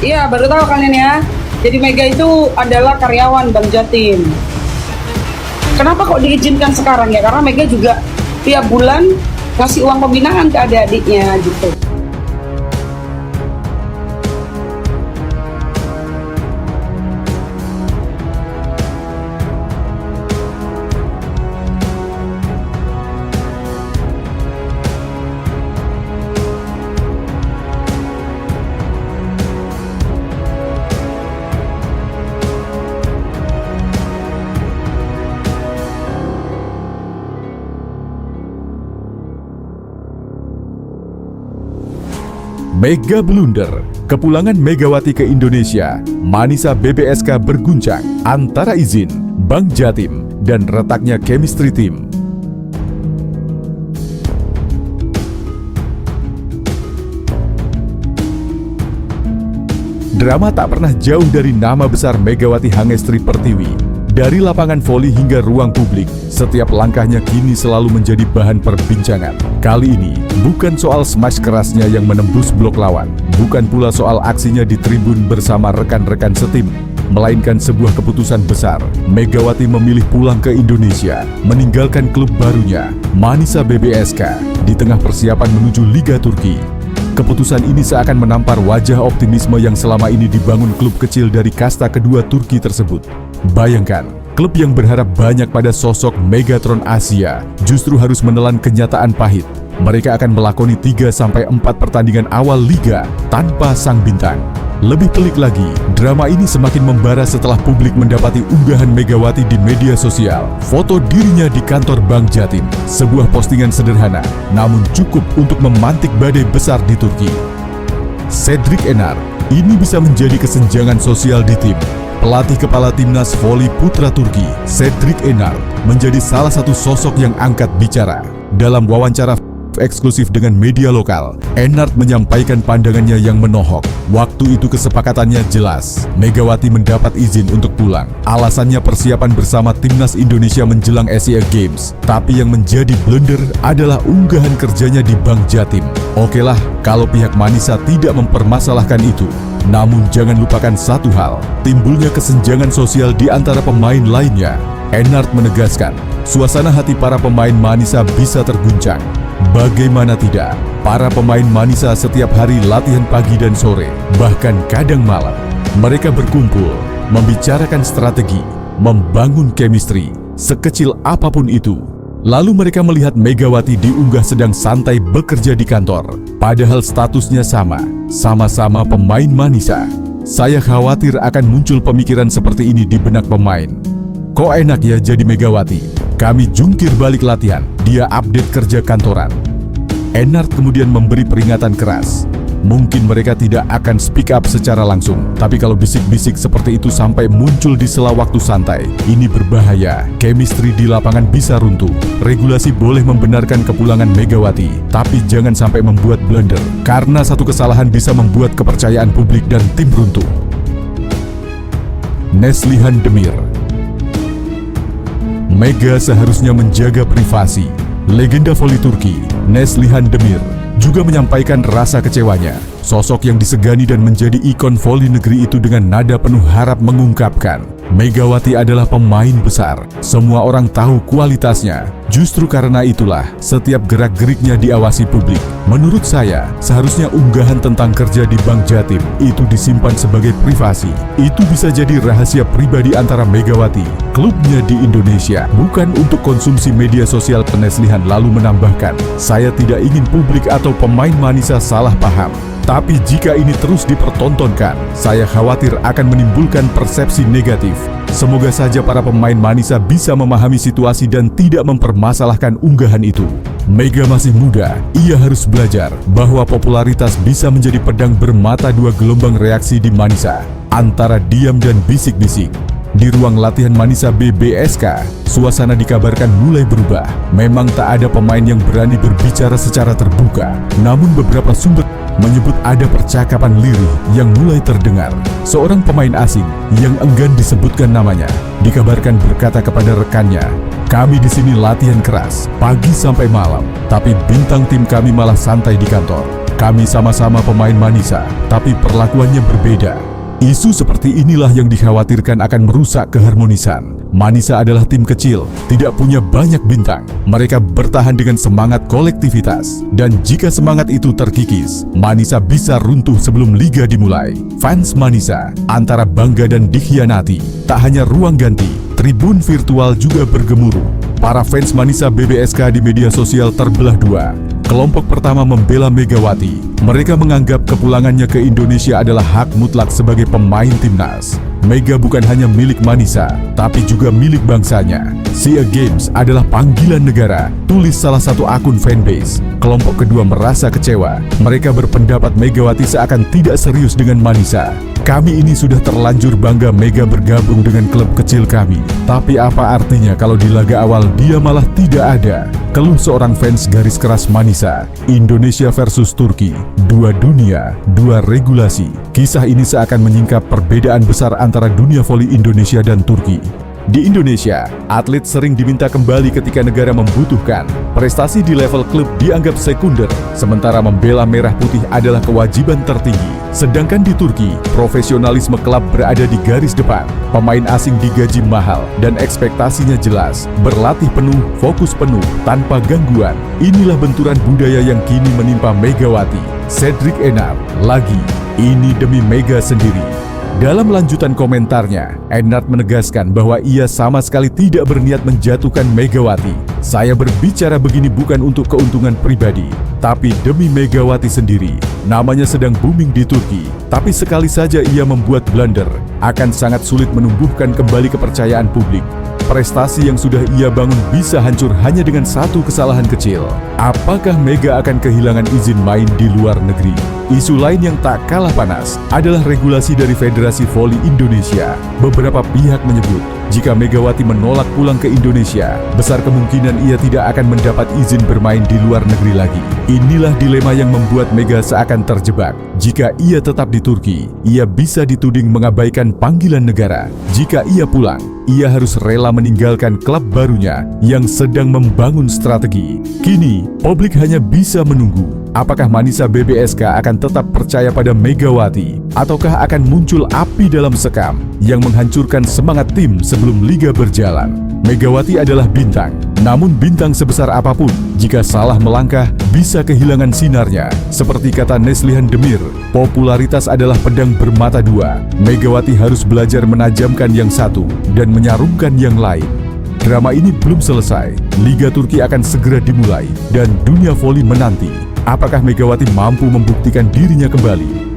Iya, baru tahu kalian ya. Jadi Mega itu adalah karyawan Bank Jatim. Kenapa kok diizinkan sekarang ya? Karena Mega juga tiap bulan kasih uang pembinaan ke adik-adiknya gitu. Mega blunder, kepulangan Megawati ke Indonesia, Manisa BBSK berguncang antara izin, Bank Jatim, dan retaknya chemistry team. Drama tak pernah jauh dari nama besar Megawati Hangestri Pertiwi. Dari lapangan voli hingga ruang publik, setiap langkahnya kini selalu menjadi bahan perbincangan. Kali ini, bukan soal smash kerasnya yang menembus blok lawan, bukan pula soal aksinya di tribun bersama rekan-rekan setim, melainkan sebuah keputusan besar. Megawati memilih pulang ke Indonesia, meninggalkan klub barunya, Manisa BBSK, di tengah persiapan menuju Liga Turki. Keputusan ini seakan menampar wajah optimisme yang selama ini dibangun klub kecil dari kasta kedua Turki tersebut. Bayangkan, klub yang berharap banyak pada sosok Megatron Asia justru harus menelan kenyataan pahit. Mereka akan melakoni 3-4 pertandingan awal Liga tanpa sang bintang. Lebih pelik lagi, drama ini semakin membara setelah publik mendapati unggahan Megawati di media sosial. Foto dirinya di kantor Bank Jatim, sebuah postingan sederhana, namun cukup untuk memantik badai besar di Turki. Cedric Enar, ini bisa menjadi kesenjangan sosial di tim. Pelatih kepala timnas voli putra Turki, Cedric Enar, menjadi salah satu sosok yang angkat bicara. Dalam wawancara eksklusif dengan media lokal, Enard menyampaikan pandangannya yang menohok. Waktu itu kesepakatannya jelas, Megawati mendapat izin untuk pulang. Alasannya persiapan bersama timnas Indonesia menjelang Asia Games. Tapi yang menjadi blunder adalah unggahan kerjanya di Bank Jatim. Okelah, kalau pihak Manisa tidak mempermasalahkan itu. Namun jangan lupakan satu hal, timbulnya kesenjangan sosial di antara pemain lainnya. Enard menegaskan, suasana hati para pemain Manisa bisa terguncang. Bagaimana tidak, para pemain Manisa setiap hari latihan pagi dan sore, bahkan kadang malam. Mereka berkumpul, membicarakan strategi, membangun chemistry, sekecil apapun itu. Lalu mereka melihat Megawati diunggah sedang santai bekerja di kantor, padahal statusnya sama-sama pemain Manisa. Saya khawatir akan muncul pemikiran seperti ini di benak pemain. Kok enak ya jadi Megawati? Kami jungkir balik latihan, dia update kerja kantoran. Enard kemudian memberi peringatan keras. Mungkin mereka tidak akan speak up secara langsung, tapi kalau bisik-bisik seperti itu sampai muncul di sela waktu santai, ini berbahaya. Chemistry di lapangan bisa runtuh. Regulasi boleh membenarkan kepulangan Megawati, tapi jangan sampai membuat blunder, karena satu kesalahan bisa membuat kepercayaan publik dan tim runtuh. Neslihan Demir. Mega seharusnya menjaga privasi. Legenda voli Turki, Neslihan Demir, juga menyampaikan rasa kecewanya. Sosok yang disegani dan menjadi ikon voli negeri itu dengan nada penuh harap mengungkapkan, Megawati adalah pemain besar. Semua orang tahu kualitasnya. Justru karena itulah setiap gerak-geriknya diawasi publik. Menurut saya, seharusnya unggahan tentang kerja di Bank Jatim itu disimpan sebagai privasi. Itu bisa jadi rahasia pribadi antara Megawati, klubnya di Indonesia, bukan untuk konsumsi media sosial. Neslihan lalu menambahkan, saya tidak ingin publik atau pemain Manisa salah paham. Tapi jika ini terus dipertontonkan, saya khawatir akan menimbulkan persepsi negatif. Semoga saja para pemain Manisa bisa memahami situasi dan tidak mempermasalahkan unggahan itu. Mega masih muda, ia harus belajar bahwa popularitas bisa menjadi pedang bermata dua gelombang reaksi di Manisa, antara diam dan bisik-bisik. Di ruang latihan Manisa BBSK, suasana dikabarkan mulai berubah. Memang tak ada pemain yang berani berbicara secara terbuka, namun beberapa sumber menyebut ada percakapan lirih yang mulai terdengar. Seorang pemain asing yang enggan disebutkan namanya dikabarkan berkata kepada rekannya, "Kami di sini latihan keras, pagi sampai malam, tapi bintang tim kami malah santai di kantor. Kami sama-sama pemain Manisa, tapi perlakuannya berbeda. Isu seperti inilah yang dikhawatirkan akan merusak keharmonisan. Manisa adalah tim kecil, tidak punya banyak bintang. Mereka bertahan dengan semangat kolektivitas. Dan jika semangat itu terkikis, Manisa bisa runtuh sebelum liga dimulai. Fans Manisa antara bangga dan dikhianati. Tak hanya ruang ganti, tribun virtual juga bergemuruh. Para fans Manisa BBSK di media sosial terbelah dua. Kelompok pertama membela Megawati. Mereka menganggap kepulangannya ke Indonesia adalah hak mutlak sebagai pemain timnas. Mega bukan hanya milik Manisa, tapi juga milik bangsanya. SEA Games adalah panggilan negara, tulis salah satu akun fanbase. Kelompok kedua merasa kecewa. Mereka berpendapat Megawati seakan tidak serius dengan Manisa. Kami ini sudah terlanjur bangga Mega bergabung dengan klub kecil kami. Tapi apa artinya kalau di laga awal dia malah tidak ada? Keluh seorang fans garis keras Manisa. Indonesia versus Turki, dua dunia, dua regulasi. Kisah ini seakan menyingkap perbedaan besar antara dunia voli Indonesia dan Turki. Di Indonesia, atlet sering diminta kembali ketika negara membutuhkan. Prestasi di level klub dianggap sekunder, sementara membela merah putih adalah kewajiban tertinggi. Sedangkan di Turki, profesionalisme klub berada di garis depan. Pemain asing digaji mahal dan ekspektasinya jelas. Berlatih penuh, fokus penuh, tanpa gangguan. Inilah benturan budaya yang kini menimpa Megawati. Cedric Enard lagi, ini demi Mega sendiri. Dalam lanjutan komentarnya, Enard menegaskan bahwa ia sama sekali tidak berniat menjatuhkan Megawati. Saya berbicara begini bukan untuk keuntungan pribadi, tapi demi Megawati sendiri. Namanya sedang booming di Turki, tapi sekali saja ia membuat blunder, akan sangat sulit menumbuhkan kembali kepercayaan publik. Prestasi yang sudah ia bangun bisa hancur hanya dengan satu kesalahan kecil. Apakah Mega akan kehilangan izin main di luar negeri? Isu lain yang tak kalah panas adalah regulasi dari Federasi Voli Indonesia. Beberapa pihak menyebut, jika Megawati menolak pulang ke Indonesia, besar kemungkinan ia tidak akan mendapat izin bermain di luar negeri lagi. Inilah dilema yang membuat Mega seakan terjebak. Jika ia tetap di Turki, ia bisa dituding mengabaikan panggilan negara. Jika ia pulang, ia harus rela meninggalkan klub barunya yang sedang membangun strategi. Kini, publik hanya bisa menunggu. Apakah Manisa BBSK akan tetap percaya pada Megawati? Ataukah akan muncul api dalam sekam yang menghancurkan semangat tim sebelum liga berjalan? Megawati adalah bintang, namun bintang sebesar apapun, jika salah melangkah, bisa kehilangan sinarnya. Seperti kata Neslihan Demir, popularitas adalah pedang bermata dua. Megawati harus belajar menajamkan yang satu dan menyarungkan yang lain. Drama ini belum selesai. Liga Turki akan segera dimulai dan dunia voli menanti. Apakah Megawati mampu membuktikan dirinya kembali?